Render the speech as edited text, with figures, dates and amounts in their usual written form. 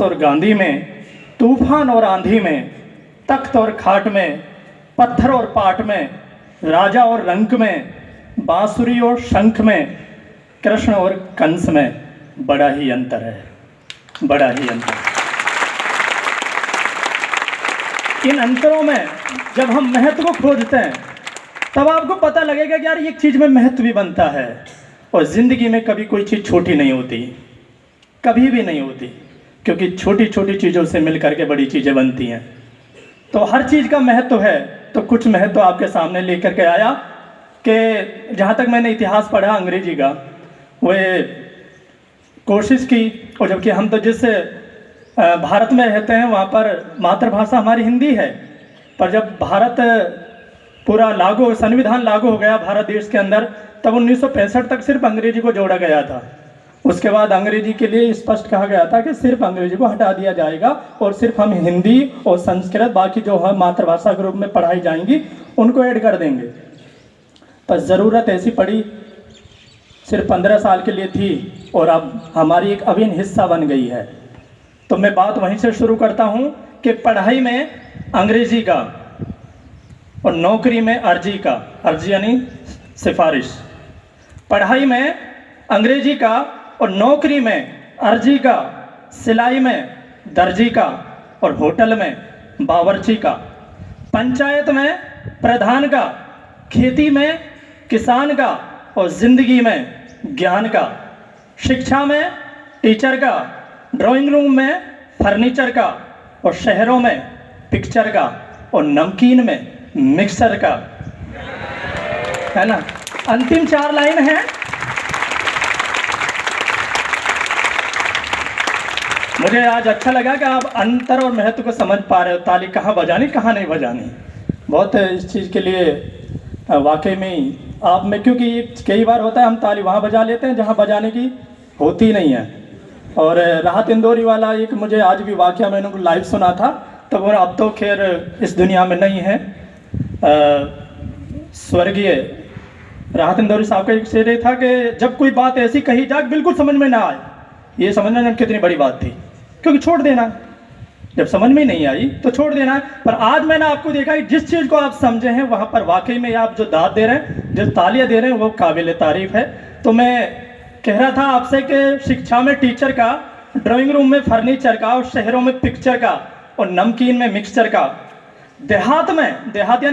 और गांधी में, तूफान और आंधी में, तख्त और खाट में, पत्थर और पाट में, राजा और रंक में, बांसुरी और शंख में, कृष्ण और कंस में बड़ा ही अंतर है, बड़ा ही अंतर। इन अंतरों में जब हम महत्व को खोजते हैं तब आपको पता लगेगा कि यार एक चीज़ में महत्व भी बनता है। और ज़िंदगी में कभी कोई चीज़ छोटी नहीं होती, कभी भी नहीं होती, क्योंकि छोटी छोटी चीज़ों से मिल करके बड़ी चीज़ें बनती हैं। तो हर चीज़ का महत्व है। तो कुछ महत्व आपके सामने लेकर के आया कि जहाँ तक मैंने इतिहास पढ़ा अंग्रेजी का, वह कोशिश की, और जबकि हम तो जिस भारत में रहते हैं वहाँ पर मातृभाषा हमारी हिंदी है, पर जब भारत पूरा लागू, संविधान लागू हो गया भारत देश के अंदर, तब 1965 तक सिर्फ अंग्रेजी को जोड़ा गया था। उसके बाद अंग्रेजी के लिए स्पष्ट कहा गया था कि सिर्फ अंग्रेजी को हटा दिया जाएगा और सिर्फ हम हिंदी और संस्कृत, बाकी जो हम मातृभाषा के रूप में पढ़ाई जाएंगी उनको ऐड कर देंगे। पर ज़रूरत ऐसी पड़ी, सिर्फ 15 साल के लिए थी और अब हमारी एक अभिन्न हिस्सा बन गई है। तो मैं बात वहीं से शुरू करता हूँ कि पढ़ाई में अंग्रेजी का और नौकरी में अर्जी का, अर्जी यानी सिफारिश, पढ़ाई में अंग्रेजी का और नौकरी में अर्जी का, सिलाई में दर्जी का और होटल में बावर्ची का, पंचायत में प्रधान का, खेती में किसान का और ज़िंदगी में ज्ञान का, शिक्षा में टीचर का, ड्राइंग रूम में फर्नीचर का और शहरों में पिक्चर का और नमकीन में मिक्सर का, है ना। अंतिम 4 लाइन है। मुझे आज अच्छा लगा कि आप अंतर और महत्व को समझ पा रहे हो। ताली कहाँ बजानी, कहाँ नहीं बजानी, बहुत इस चीज़ के लिए वाकई में आप में, क्योंकि कई बार होता है हम ताली वहाँ बजा लेते हैं जहाँ बजाने की होती नहीं है। और राहत इंदौरी वाला एक मुझे आज भी वाकया मैंने उनको लाइव सुना था, तो वो अब तो खैर इस दुनिया में नहीं है। स्वर्गीय राहत इंदौरी साहब का एक शेर था कि जब कोई बात ऐसी कही जाए बिल्कुल समझ में ना आए, ये समझना कितनी बड़ी बात थी, क्योंकि छोड़ देना, जब समझ में नहीं आई तो छोड़ देना है। पर आज मैंने आपको देखा कि जिस चीज़ को आप समझे हैं वहाँ पर वाकई में आप जो दाद दे रहे हैं, जो तालियां दे रहे हैं, वो काबिल तारीफ है। तो मैं कह रहा था आपसे कि शिक्षा में टीचर का, ड्राइंग रूम में फर्नीचर का और शहरों में पिक्चर का और नमकीन में मिक्सचर का, देहात यानी